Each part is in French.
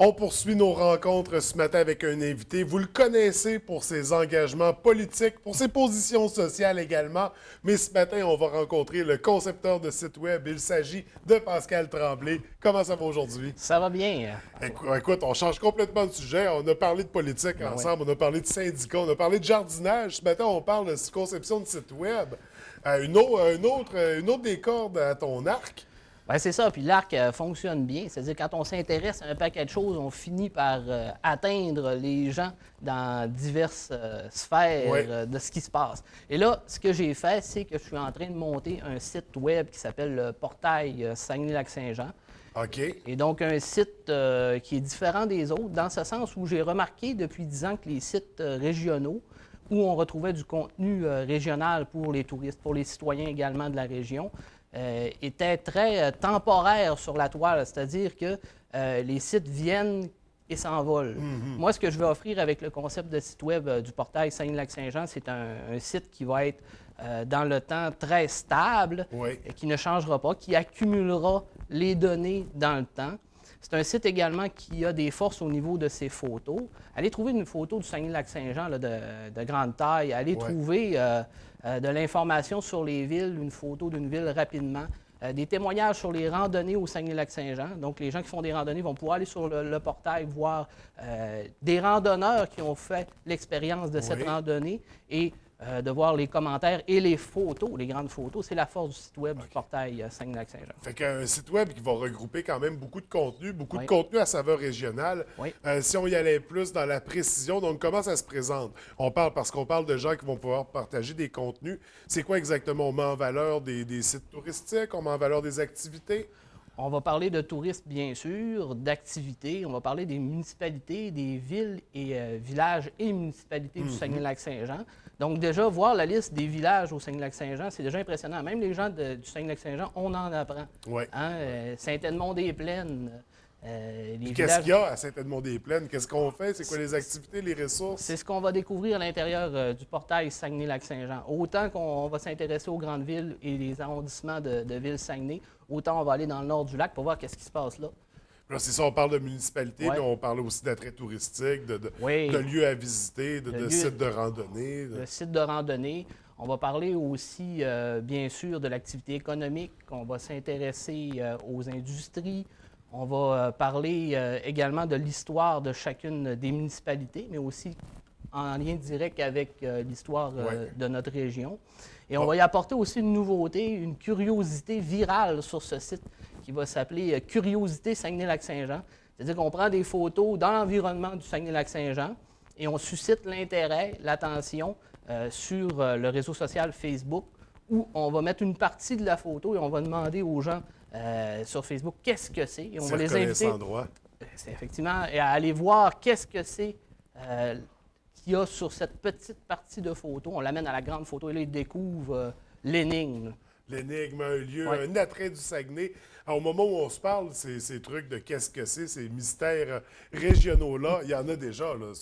On poursuit nos rencontres ce matin avec un invité. Vous le connaissez pour ses engagements politiques, pour ses positions sociales également. Mais ce matin, on va rencontrer le concepteur de site web. Il s'agit de Pascal Tremblay. Comment ça va aujourd'hui? Ça va bien. Écoute, on change complètement de sujet. On a parlé de politique Ben oui. ensemble, on a parlé de syndicats, on a parlé de jardinage. Ce matin, on parle de conception de site web. Une autre des cordes à ton arc. Ben, c'est ça. Puis l'arc fonctionne bien. C'est-à-dire, quand on s'intéresse à un paquet de choses, on finit par atteindre les gens dans diverses sphères Oui. de ce qui se passe. Et là, ce que j'ai fait, c'est que je suis en train de monter un site web qui s'appelle le Portail Saguenay-Lac-Saint-Jean. OK. Et donc, un site qui est différent des autres, dans ce sens où j'ai remarqué depuis 10 ans que les sites régionaux, où on retrouvait du contenu régional pour les touristes, pour les citoyens également de la région, étaient très temporaires sur la toile, c'est-à-dire que les sites viennent et s'envolent. Moi, ce que je vais offrir avec le concept de site web du portail Saguenay-Lac-Saint-Jean, c'est un site qui va être dans le temps très stable, Oui. qui ne changera pas, qui accumulera les données dans le temps. C'est un site également qui a des forces au niveau de ses photos. Allez trouver une photo du Saguenay-Lac-Saint-Jean là, de grande taille. Allez trouver de l'information sur les villes, une photo d'une ville rapidement. Des témoignages sur les randonnées au Saguenay-Lac-Saint-Jean. Donc, les gens qui font des randonnées vont pouvoir aller sur le portail, voir des randonneurs qui ont fait l'expérience de cette randonnée et de voir les commentaires et les photos, les grandes photos. C'est la force du site web du portail Saguenay-Lac-Saint-Jean. Fait qu'un site web qui va regrouper quand même beaucoup de contenu, beaucoup de Oui. contenu à saveur régionale. Oui. Si on y allait plus dans la précision, donc comment ça se présente? Parce qu'on parle de gens qui vont pouvoir partager des contenus. C'est quoi exactement? On met en valeur des sites touristiques, on met en valeur des activités? On va parler de tourisme, bien sûr, d'activités. On va parler des municipalités, des villes et villages et municipalités du Saguenay-Lac-Saint-Jean. Donc, déjà, voir la liste des villages au Saguenay-Lac-Saint-Jean, c'est déjà impressionnant. Même les gens du Saguenay-Lac-Saint-Jean, on en apprend. Oui. Hein? Saint-Edmond-des-Plaines, les Qu'est-ce villages... qu'il y a à Saint-Edmond-des-Plaines? Qu'est-ce qu'on fait? C'est quoi les activités, les ressources? C'est ce qu'on va découvrir à l'intérieur du portail Saguenay-Lac-Saint-Jean. Autant qu'on va s'intéresser aux grandes villes et les arrondissements de Ville-Saguenay, autant on va aller dans le nord du lac pour voir qu'est-ce qui se passe là. Là, c'est ça, on parle de municipalité, Ouais. mais on parle aussi d'attraits touristiques, Oui. de lieux à visiter, de lieux- sites de randonnée. Le site de randonnée. On va parler aussi, bien sûr, de l'activité économique. On va s'intéresser aux industries. On va parler également de l'histoire de chacune des municipalités, mais aussi en lien direct avec l'histoire de notre région. Et on va y apporter aussi une nouveauté, une curiosité virale sur ce site qui va s'appeler Curiosité Saguenay-Lac-Saint-Jean. C'est-à-dire qu'on prend des photos dans l'environnement du Saguenay-Lac-Saint-Jean et on suscite l'intérêt, l'attention sur le réseau social Facebook où on va mettre une partie de la photo et on va demander aux gens sur Facebook qu'est-ce que c'est. Et on va les inviter Endroit. c'est effectivement à aller voir qu'est-ce que c'est qu'il y a sur cette petite partie de photo. On l'amène à la grande photo et là, ils découvrent l'énigme. L'énigme, un lieu, Ouais. un attrait du Saguenay. Alors, au moment où on se parle, ces trucs de qu'est-ce que c'est, ces mystères régionaux-là, il y en a déjà là,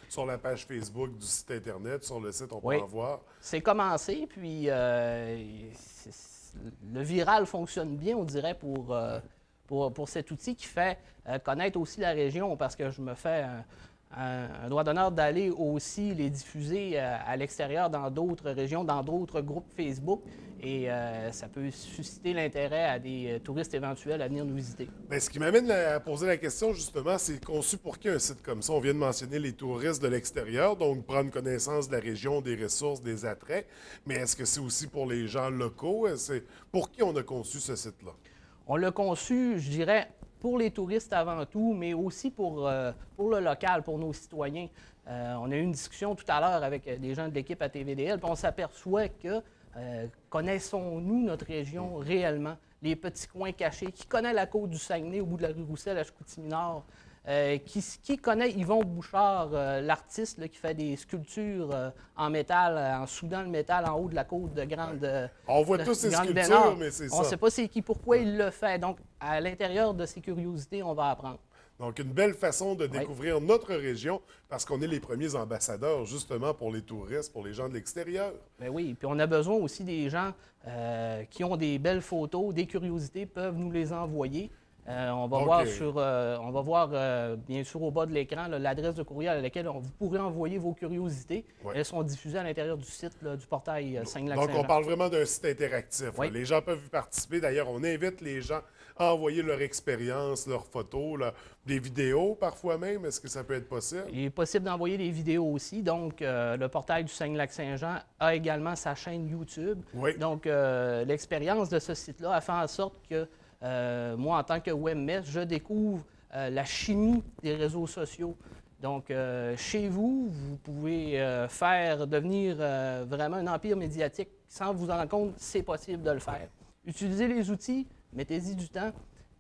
sur la page Facebook du site Internet, sur le site, on peut Oui. en voir. C'est commencé, puis le viral fonctionne bien, on dirait, pour cet outil qui fait connaître aussi la région, parce que je me fais un droit d'honneur d'aller aussi les diffuser à l'extérieur dans d'autres régions, dans d'autres groupes Facebook, et ça peut susciter l'intérêt à des touristes éventuels à venir nous visiter. Bien, ce qui m'amène à poser la question, justement, c'est conçu pour qui un site comme ça? On vient de mentionner les touristes de l'extérieur, donc prendre connaissance de la région, des ressources, des attraits, mais est-ce que c'est aussi pour les gens locaux? C'est pour qui on a conçu ce site-là? On l'a conçu, je dirais, pour les touristes avant tout, mais aussi pour le local, pour nos citoyens. On a eu une discussion tout à l'heure avec des gens de l'équipe à TVDL, puis on s'aperçoit que connaissons-nous notre région réellement? Les petits coins cachés. Qui connaît la côte du Saguenay au bout de la rue Roussel à Chicoutimi-Nord? Qui connaît Yvon Bouchard, l'artiste là, qui fait des sculptures en métal, en soudant le métal en haut de la côte de Grande On voit tous ces Grande sculptures, Bénard. mais c'est On ne ça. sait pas c'est qui, pourquoi il le fait. Donc, à l'intérieur de ces curiosités, on va apprendre. Donc, une belle façon de découvrir notre région parce qu'on est les premiers ambassadeurs, justement, pour les touristes, pour les gens de l'extérieur. Ben oui, puis on a besoin aussi des gens qui ont des belles photos, des curiosités, peuvent nous les envoyer. On va OK. voir bien sûr au bas de l'écran là, l'adresse de courriel à laquelle vous pourrez envoyer vos curiosités. Ouais. Elles sont diffusées à l'intérieur du site là, du portail Donc, on Saguenay-Lac-Saint-Jean. parle vraiment d'un site interactif. Oui. Là. Les gens peuvent y participer. D'ailleurs, on invite les gens à envoyer leur expérience, leurs photos, là, des vidéos parfois même. Est-ce que ça peut être possible? Il est possible d'envoyer des vidéos aussi. Donc, le portail du Saguenay-Lac-Saint-Jean a également sa chaîne YouTube. Oui. Donc, l'expérience de ce site-là a fait en sorte que moi, en tant que webmaster, je découvre la chimie des réseaux sociaux. Donc, chez vous, vous pouvez faire devenir vraiment un empire médiatique sans vous en rendre compte, c'est possible de le faire. Utilisez les outils, mettez-y du temps,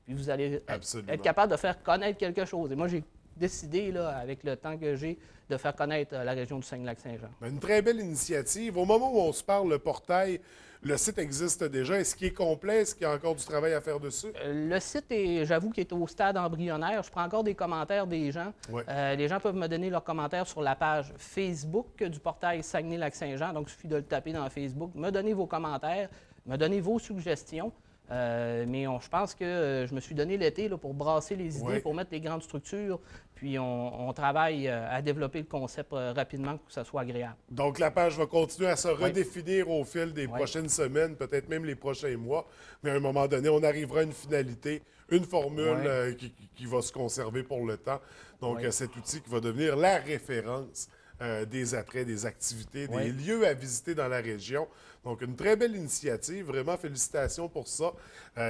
puis vous allez Absolument. être capable de faire connaître quelque chose. Et moi, j'ai décidé, là, avec le temps que j'ai, de faire connaître la région du Saguenay-Lac-Saint-Jean. Une très belle initiative. Au moment où on se parle, le portail, le site existe déjà. Est-ce qu'il est complet? Est-ce qu'il y a encore du travail à faire dessus? Le site, j'avoue qu'il est au stade embryonnaire. Je prends encore des commentaires des gens. Ouais. Les gens peuvent me donner leurs commentaires sur la page Facebook du portail Saguenay-Lac-Saint-Jean. Donc, il suffit de le taper dans Facebook. Me donner vos commentaires, me donner vos suggestions. Mais je pense que je me suis donné l'été là, pour brasser les idées, Ouais. pour mettre les grandes structures. Puis, on travaille à développer le concept rapidement pour que ça soit agréable. Donc, la page va continuer à se redéfinir au fil des Oui. prochaines semaines, peut-être même les prochains mois. Mais à un moment donné, on arrivera à une finalité, une formule Oui. qui va se conserver pour le temps. Donc, Oui. cet outil qui va devenir la référence des attraits, des activités, des Oui. lieux à visiter dans la région. Donc, une très belle initiative. Vraiment, félicitations pour ça.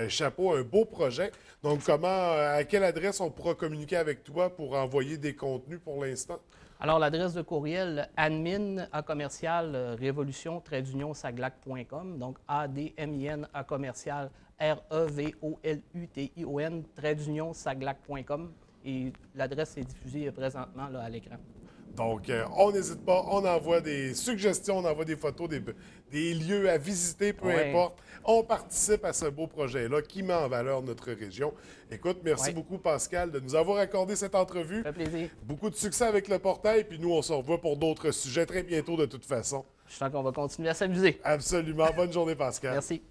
Chapeau, un beau projet. Donc, à quelle adresse on pourra communiquer avec toi pour envoyer des contenus pour l'instant? Alors, l'adresse de courriel admin à commercial révolution-saglac.com. Donc, ADMIN à commercial REVOLUTION-saglac.com. Et l'adresse est diffusée présentement là, à l'écran. Donc, on n'hésite pas, on envoie des suggestions, on envoie des photos, des lieux à visiter, peu Ouais. importe. On participe à ce beau projet-là qui met en valeur notre région. Écoute, merci Ouais. beaucoup, Pascal, de nous avoir accordé cette entrevue. Ça fait plaisir. Beaucoup de succès avec le portail, puis nous, on se revoit pour d'autres sujets très bientôt de toute façon. Je sens qu'on va continuer à s'amuser. Absolument. Bonne journée, Pascal. Merci.